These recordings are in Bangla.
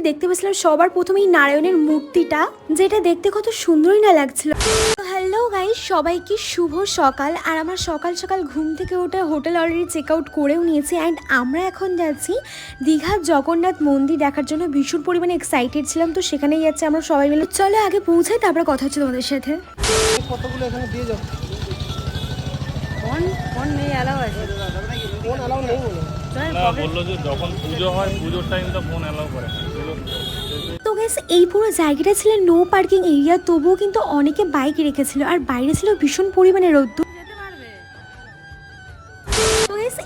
দেখতে পেয়েছিলাম সবার প্রথমেই নারায়ণের মূর্তিটা, যেটা দেখতে কত সুন্দরই না লাগছিল। হ্যালো গাইস, সবাইকে শুভ সকাল। আর আমার সকাল সকাল ঘুম থেকে ওঠে হোটেল অলরেডি চেক আউট করেও নিয়েছি অ্যান্ড আমরা এখন যাচ্ছি দীঘার জগন্নাথ মন্দির দেখার জন্য। ভীষণ পরিমাণে এক্সাইটেড ছিলাম, তো সেখানেই যাচ্ছে আমরা সবাই মিলে। চলো আগে পৌঁছাই, তারপর কথা হচ্ছে তোমাদের সাথে। কতগুলো এখানে দিয়ে যাও। ফোন নেই অ্যালাউ আছে। ফোন অ্যালাউ নেই বলে না, বললো যে যখন পুজো হয় পুজোর টাইমটা ফোন অ্যালাউ করে। তো গাইস, এই পুরো জায়গাটা ছিল নো পার্কিং এরিয়া, তবুও কিন্তু অনেকে বাইক রেখেছিল আর বাইরে ছিল ভীষণ পরিমাণে রোদ্দুর।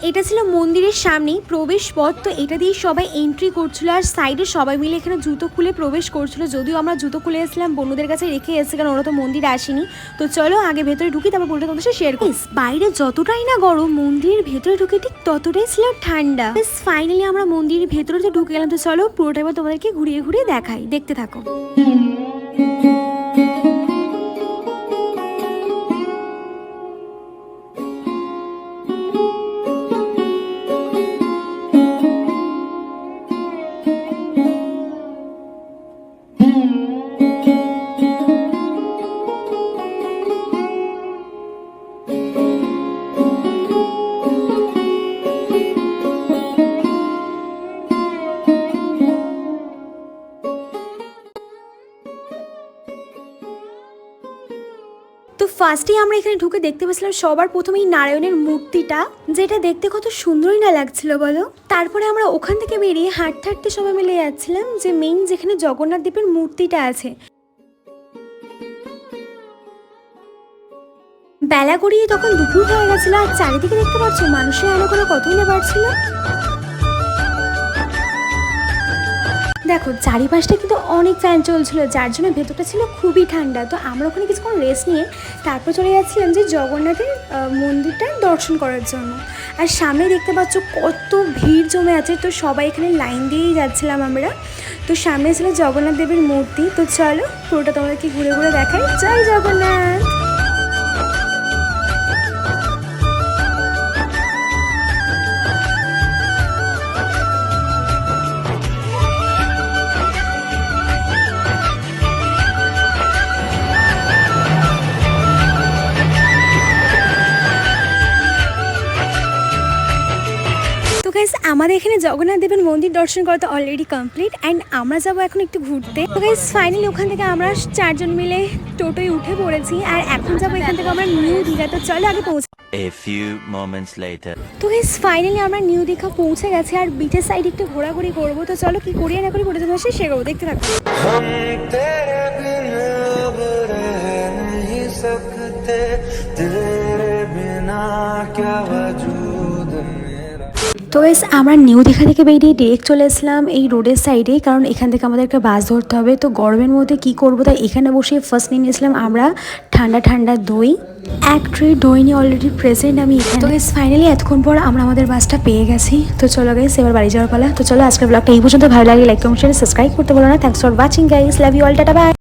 এটা ছিল মন্দিরের সামনেই প্রবেশ পথ, তো এটা দিয়ে সবাই এন্ট্রি করছিল আর সাইডে সবাই মিলে এখানে জুতো খুলে প্রবেশ করছিল। যদিও আমরা জুতো খুলে এসেছিলাম, বন্ধুদের কাছে রেখে এসেছি কারণ ওরা তো মন্দিরে আসেনি। তো চলো আগে ভেতরে ঢুকি, তারপর পুরোটা তোমাদের সাথে শেয়ার করি। বাইরে যতটাই না গরম, মন্দিরের ভেতরে ঢুকে ঠিক ততটাই ছিল ঠান্ডা। ফাইনালি আমরা মন্দিরের ভেতরে তো ঢুকে গেলাম। তো চলো পুরোটা এবার তোমাদেরকে ঘুরিয়ে ঘুরিয়ে দেখাই, দেখতে থাকো। তো ফার্স্টেই আমরা এখানে ঢুকে দেখতে পেয়েছিলাম সবার প্রথমেই নারায়ণের মূর্তিটা, যেটা দেখতে কত সুন্দরই না লাগছিল বলো। তারপরে আমরা ওখান থেকে বেরিয়ে হাঁটতে হাঁটতে সবাই মিলে যাচ্ছিলাম যে মেইন যেখানে জগন্নাথ দেবের মূর্তিটা আছে। বেলা গড়িয়ে তখন দুপুর হয়ে গেছিল আর চারিদিকে দেখতে পাচ্ছ মানুষের আলো করে কতই না বাড়ছিল। দেখো চারিপাশটা কিন্তু অনেক ফ্যান চলছিল, যার জন্য ভেতরটা ছিল খুবই ঠান্ডা। তো আমরা ওখানে কিছুক্ষণ রেস্ট নিয়ে তারপর চলে যাচ্ছিলাম যে জগন্নাথের মন্দিরটা দর্শন করার জন্য। আর সামনে দেখতে পাচ্ছ কত ভিড় জমে আছে, তো সবাই এখানে লাইন দিয়েই যাচ্ছিলাম আমরা। তো সামনে ছিল জগন্নাথ দেবের মূর্তি। তো চলো পুরোটা তোমাদেরকে ঘুরে ঘুরে দেখাই। জয় জগন্নাথ। আমাদের এখানে জগন্নাথ দেবের মন্দির দর্শন করা তো অলরেডি কমপ্লিট অ্যান্ড আমরা যাবো এখন একটু ঘুরতে। তো গাইস ফাইনালি ওখান থেকে আমরা 4 জন মিলে টোটোয় উঠে পড়েছি আর এখন যাবো এখান থেকে আমরা নিউ দীঘা। তো চলো আগে পৌঁছে। A few moments later. তো গাইস ফাইনালি আমরা নিউ দীঘা পৌঁছে গেছি আর বিচের সাইড একটু ঘোরাঘুরি করবো। তো চলো কি করি না করি ঘুরে তোমার সাথে শেয়ার করবো, দেখতে থাকো। তো গাইস আমরা নিউ দীঘা থেকে বেরিয়ে ডিরেক্ট চলে আসলাম এই রোডের সাইডে, কারণ এখান থেকে আমাদের একটা বাস ধরতে হবে। তো গরমের মধ্যে কি করব, তাই এখানে বসে ফার্স্ট নিয়ে নিয়েছিলাম আমরা ঠান্ডা ঠান্ডা দই। এক ট্রে দই নিয়ে অলরেডি প্রেজেন্ট আমি এখানে। তো গাইস ফাইনালি এতক্ষণ পর আমরা আমাদের বাসটা পেয়ে গেছি। তো চলো গাইস এবার বাড়ি যাওয়ার পালা। তো চলো আজকের ব্লগটা এই পর্যন্ত। ভালো লাগে লাইক কমেন্ট শেয়ার সাবস্ক্রাইব করতে বলো না। Thanks for watching guys, love you all, tata by.